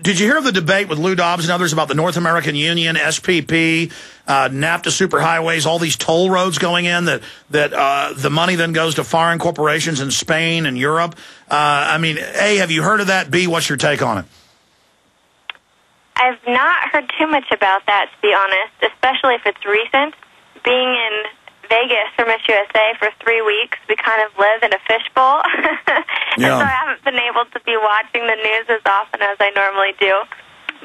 Did you hear the debate with Lou Dobbs and others about the North American Union, SPP, NAFTA superhighways, all these toll roads going in, that the money then goes to foreign corporations in Spain and Europe? I mean, A, have you heard of that? B, what's your take on it? I've not heard too much about that, to be honest, especially if it's recent. Being in Vegas for Miss USA for 3 weeks, we kind of live in a fishbowl. And so I haven't been able to be watching the news as often as I normally do.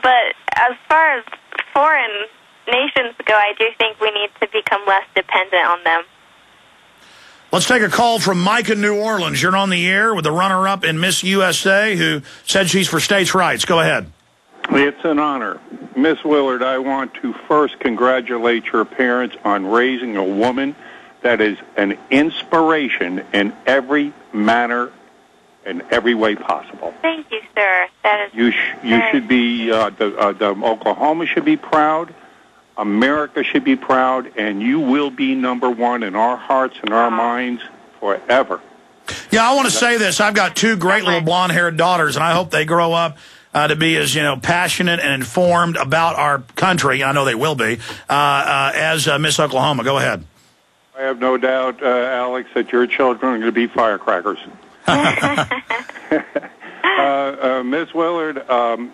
But as far as foreign nations go, I do think we need to become less dependent on them. Let's take a call from Mike in New Orleans. You're on the air with the runner-up in Miss USA who said she's for states' rights. Go ahead. It's an honor. Miss Woolard, I want to first congratulate your parents on raising a woman that is an inspiration in every manner, in every way possible. Thank you, sir. That is you should be, the Oklahoma should be proud, America should be proud, and you will be number one in our hearts and our minds forever. Yeah, I want to say this. I've got 2 great little blonde-haired daughters, and I hope they grow up to be as, passionate and informed about our country. I know they will be, as Miss Oklahoma. Go ahead. I have no doubt, Alex, that your children are going to be firecrackers. Miss Woolard,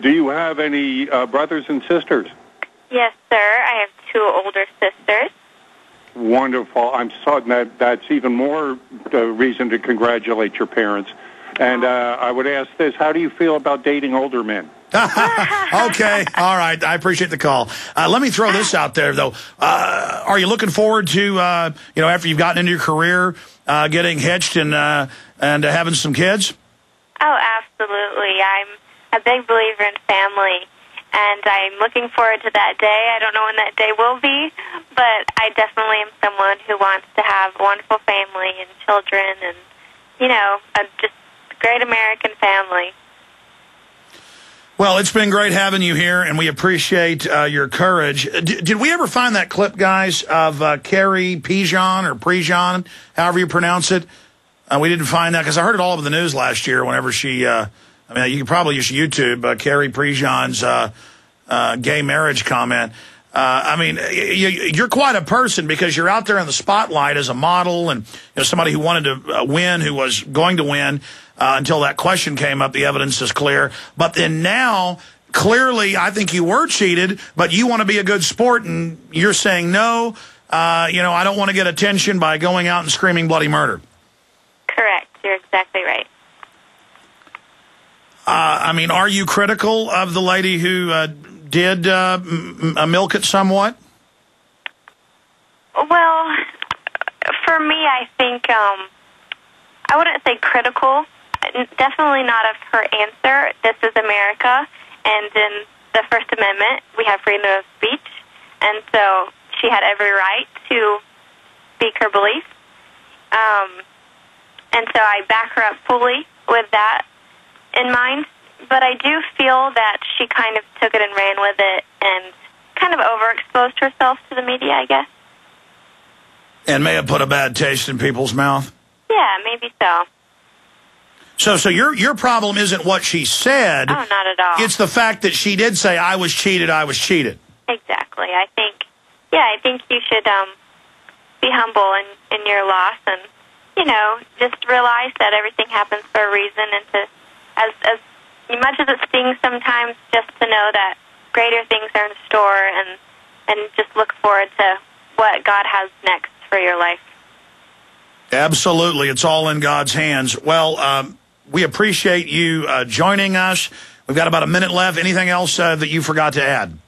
do you have any brothers and sisters? Yes, sir. I have 2 older sisters. Wonderful. I'm sorry that's even more reason to congratulate your parents. And I would ask this, how do you feel about dating older men? Okay. All right. I appreciate the call. Let me throw this out there, though. Are you looking forward to, after you've gotten into your career, getting hitched and having some kids? Oh, absolutely. I'm a big believer in family, and I'm looking forward to that day. I don't know when that day will be, but I definitely am someone who wants to have a wonderful family and children and, just great American family. Well, it's been great having you here, and we appreciate your courage. Did we ever find that clip, guys, of Carrie Prejean, or Prejean, however you pronounce it? We didn't find that because I heard it all over the news last year whenever she, you can probably use YouTube, Carrie Prejean's gay marriage comment. You're quite a person because you're out there in the spotlight as a model and somebody who wanted to win, who was going to win until that question came up. The evidence is clear. But then now, clearly, I think you were cheated, but you want to be a good sport, and you're saying, no, I don't want to get attention by going out and screaming bloody murder. Correct. You're exactly right. Are you critical of the lady who did milk it somewhat? Well, for me, I think I wouldn't say critical. Definitely not of her answer. This is America, and in the First Amendment, we have freedom of speech, and so she had every right to speak her beliefs. And so I back her up fully with that in mind. But I do feel that she kind of took it and ran with it and kind of overexposed herself to the media, I guess. And may have put a bad taste in people's mouth? Yeah, maybe so. So your problem isn't what she said. Oh, not at all. It's the fact that she did say, I was cheated, I was cheated. Exactly. I think you should be humble in your loss and, just realize that everything happens for a reason, and to, as much as it stings sometimes, just to know that greater things are in store, and just look forward to what God has next for your life. Absolutely. It's all in God's hands. Well, we appreciate you joining us. We've got about a minute left. Anything else that you forgot to add?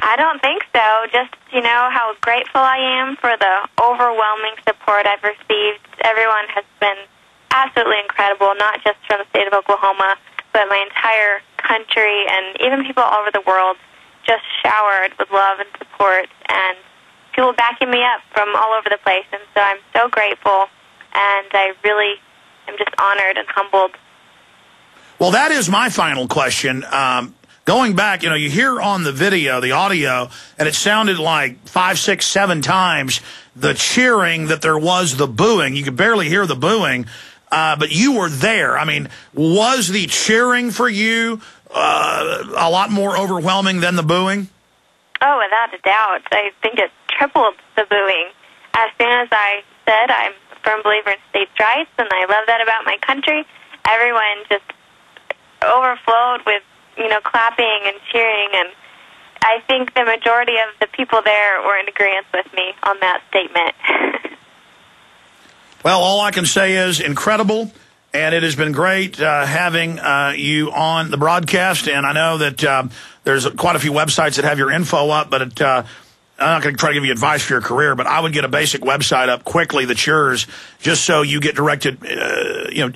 I don't think so. Just, how grateful I am for the overwhelming support I've received. Everyone has been absolutely incredible, not just from the state of Oklahoma, but my entire country, and even people all over the world just showered with love and support, and people backing me up from all over the place. And so I'm so grateful, and I really am just honored and humbled. Well, that is my final question. Going back, you hear on the video, the audio, and it sounded like 5, 6, 7 times the cheering that there was, the booing. You could barely hear the booing. but you were there. I mean, was the cheering for you a lot more overwhelming than the booing? Oh, without a doubt. I think it tripled the booing. As soon as I said I'm a firm believer in states' rights, and I love that about my country, everyone just overflowed with, clapping and cheering, and I think the majority of the people there were in agreement with me on that statement. Well, all I can say is incredible, and it has been great having you on the broadcast, and I know that there's quite a few websites that have your info up, but I'm not going to try to give you advice for your career, but I would get a basic website up quickly that's yours, just so you get directed,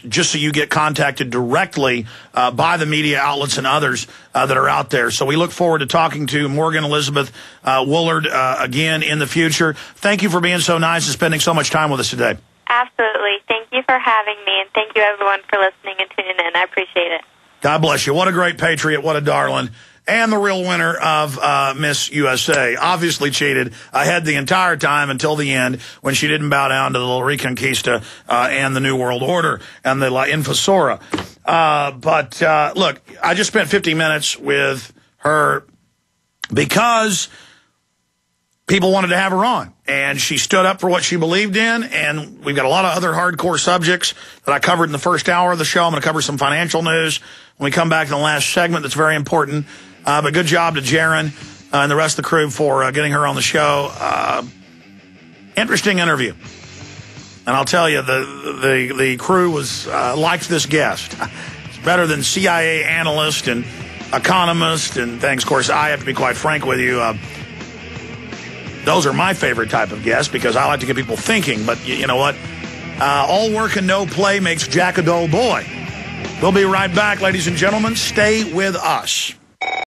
just so you get contacted directly by the media outlets and others that are out there. So we look forward to talking to Morgan Elizabeth Woolard again in the future. Thank you for being so nice and spending so much time with us today. Absolutely. Thank you for having me, and thank you, everyone, for listening and tuning in. I appreciate it. God bless you. What a great patriot. What a darling. And the real winner of Miss USA. Obviously cheated ahead the entire time until the end when she didn't bow down to the La Reconquista and the New World Order and the La Infosora. But look, I just spent 50 minutes with her because people wanted to have her on. And she stood up for what she believed in, and we've got a lot of other hardcore subjects that I covered in the first hour of the show. I'm going to cover some financial news when we come back in the last segment that's very important. But good job to Jaron and the rest of the crew for getting her on the show. Interesting interview. And I'll tell you, the crew was liked this guest. It's better than CIA analyst and economist and things. Of course, I have to be quite frank with you. Those are my favorite type of guests because I like to get people thinking. But you know what? All work and no play makes Jack a dull boy. We'll be right back, ladies and gentlemen. Stay with us.